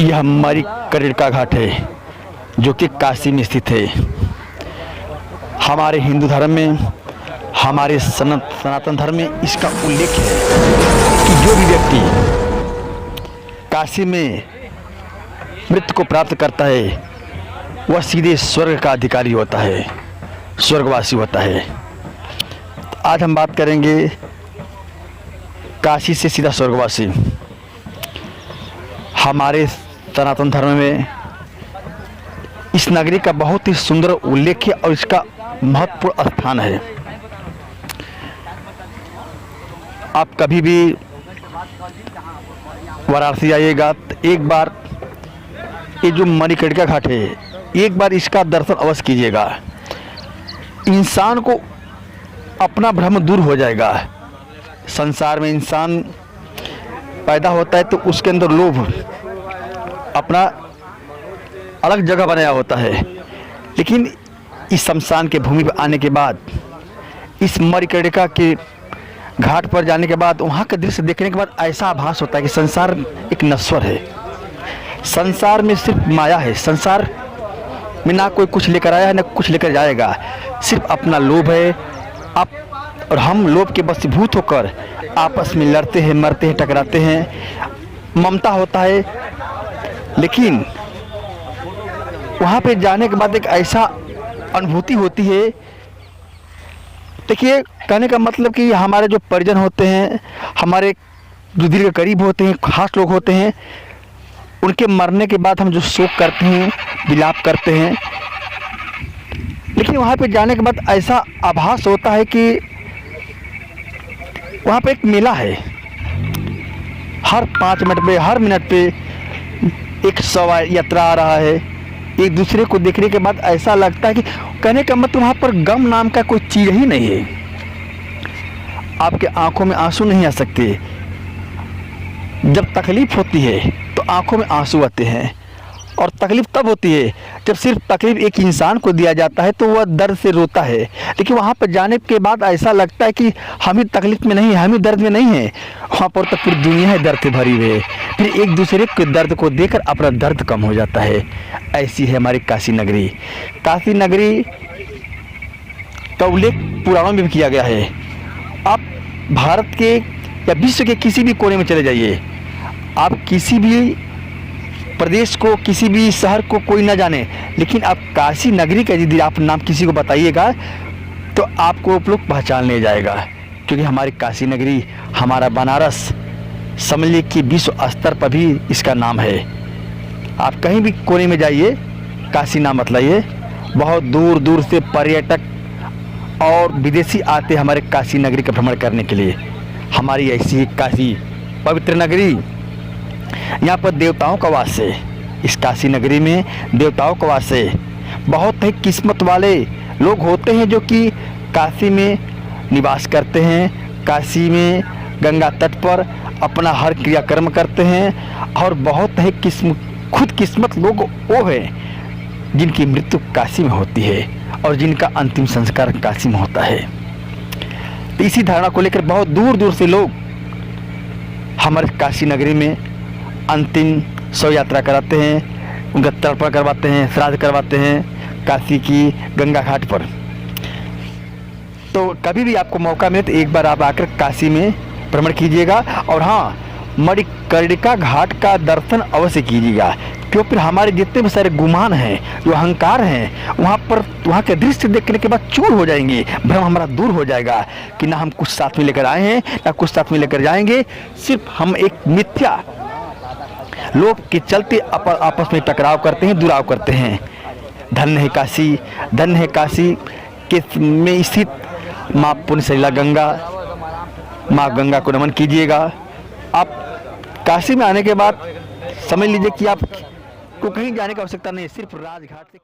यह मणिकर्णिका का घाट है जो कि काशी में स्थित है। हमारे हिंदू धर्म में, हमारे सनातन धर्म में इसका उल्लेख है कि जो भी व्यक्ति काशी में मृत्यु को प्राप्त करता है वह सीधे स्वर्ग का अधिकारी होता है, स्वर्गवासी होता है। आज हम बात करेंगे काशी से सीधा स्वर्गवासी। हमारे सनातन धर्म में इस नगरी का बहुत ही सुंदर उल्लेख है और इसका महत्वपूर्ण स्थान है। आप कभी भी वाराणसी आइएगा तो एक बार ये जो मणिकर्णिका घाट है, एक बार इसका दर्शन अवश्य कीजिएगा। इंसान को अपना भ्रम दूर हो जाएगा। संसार में इंसान पैदा होता है तो उसके अंदर लोभ अपना अलग जगह बनाया होता है, लेकिन इस शमशान के भूमि पर आने के बाद, इस मणिकर्णिका के घाट पर जाने के बाद, वहाँ का दृश्य देखने के बाद ऐसा आभास होता है कि संसार एक नश्वर है। संसार में सिर्फ माया है। संसार में ना कोई कुछ लेकर आया है ना कुछ लेकर जाएगा, सिर्फ अपना लोभ है। आप और हम लोभ के वशीभूत होकर आपस में लड़ते हैं, मरते हैं, टकराते हैं। ममता होता है, लेकिन वहाँ पे जाने के बाद एक ऐसा अनुभूति होती है। देखिए, कहने का मतलब कि हमारे जो परिजन होते हैं, हमारे जो दिल के करीब होते हैं, खास लोग होते हैं, उनके मरने के बाद हम जो शोक करते हैं, विलाप करते हैं, लेकिन वहाँ पे जाने के बाद ऐसा आभास होता है कि वहाँ पे एक मेला है। हर 5 मिनट पे, हर मिनट पे एक शव यात्रा आ रहा है। एक दूसरे को देखने के बाद ऐसा लगता है कि कहने का मतलब वहाँ पर गम नाम का कोई चीज़ ही नहीं है। आपके आंखों में आंसू नहीं आ सकते। जब तकलीफ होती है तो आंखों में आंसू आते हैं, और तकलीफ तब होती है जब सिर्फ तकलीफ एक इंसान को दिया जाता है तो वह दर्द से रोता है। लेकिन वहाँ पर जाने के बाद ऐसा लगता है कि हम ही तकलीफ में नहीं, हम ही दर्द में नहीं हैं, वहाँ पर तो पूरी दुनिया है दर्द से भरी हुई है। फिर एक दूसरे के दर्द को देखकर अपना दर्द कम हो जाता है। ऐसी है हमारी काशी नगरी। काशी नगरी का उल्लेख पुराणों में भी किया गया है। आप भारत के या विश्व के किसी भी कोने में चले जाइए, आप किसी भी प्रदेश को, किसी भी शहर को कोई ना जाने, लेकिन आप काशी नगरी का यदि आप नाम किसी को बताइएगा तो आपको लोग पहचान ले जाएगा, क्योंकि हमारी काशी नगरी, हमारा बनारस, समझ लीजिए कि विश्व स्तर पर भी इसका नाम है। आप कहीं भी कोने में जाइए, काशी नाम बतलाइए, बहुत दूर दूर से पर्यटक और विदेशी आते हमारे काशी नगरी का भ्रमण करने के लिए। हमारी ऐसी ही काशी पवित्र नगरी, यहाँ पर देवताओं का वास है। इस काशी नगरी में देवताओं का वास है। बहुत ही किस्मत वाले लोग होते हैं जो कि काशी में निवास करते हैं, काशी में गंगा तट पर अपना हर क्रियाकर्म करते हैं। और बहुत ही खुद किस्मत लोग वो हैं जिनकी मृत्यु काशी में होती है और जिनका अंतिम संस्कार काशी में होता है। तो इसी धारणा को लेकर बहुत दूर दूर से लोग हमारे काशी नगरी में अंतिम शव यात्रा कराते हैं, उनका तर्पण करवाते हैं, श्राद्ध करवाते हैं काशी की गंगा घाट पर। तो कभी भी आपको मौका मिले तो एक बार आप आकर काशी में भ्रमण कीजिएगा। और हाँ, मणिकर्णिका घाट का दर्शन अवश्य कीजिएगा, क्योंकि फिर हमारे जितने भी सारे गुमान हैं, जो अहंकार हैं, वहाँ के दृश्य देखने के बाद चूर हो जाएंगे। भ्रम हमारा दूर हो जाएगा कि ना हम कुछ साथ में लेकर आए हैं ना कुछ साथ में लेकर जाएंगे। सिर्फ हम एक मिथ्या लोग के चलते आपस में टकराव करते हैं, दुराव करते हैं। धन्य है काशी, धन्य है काशी के में स्थित माँ पुण्यसलिला गंगा, माँ गंगा को नमन कीजिएगा। आप काशी में आने के बाद समझ लीजिए कि आपको कहीं जाने की आवश्यकता नहीं है, सिर्फ राजघाट से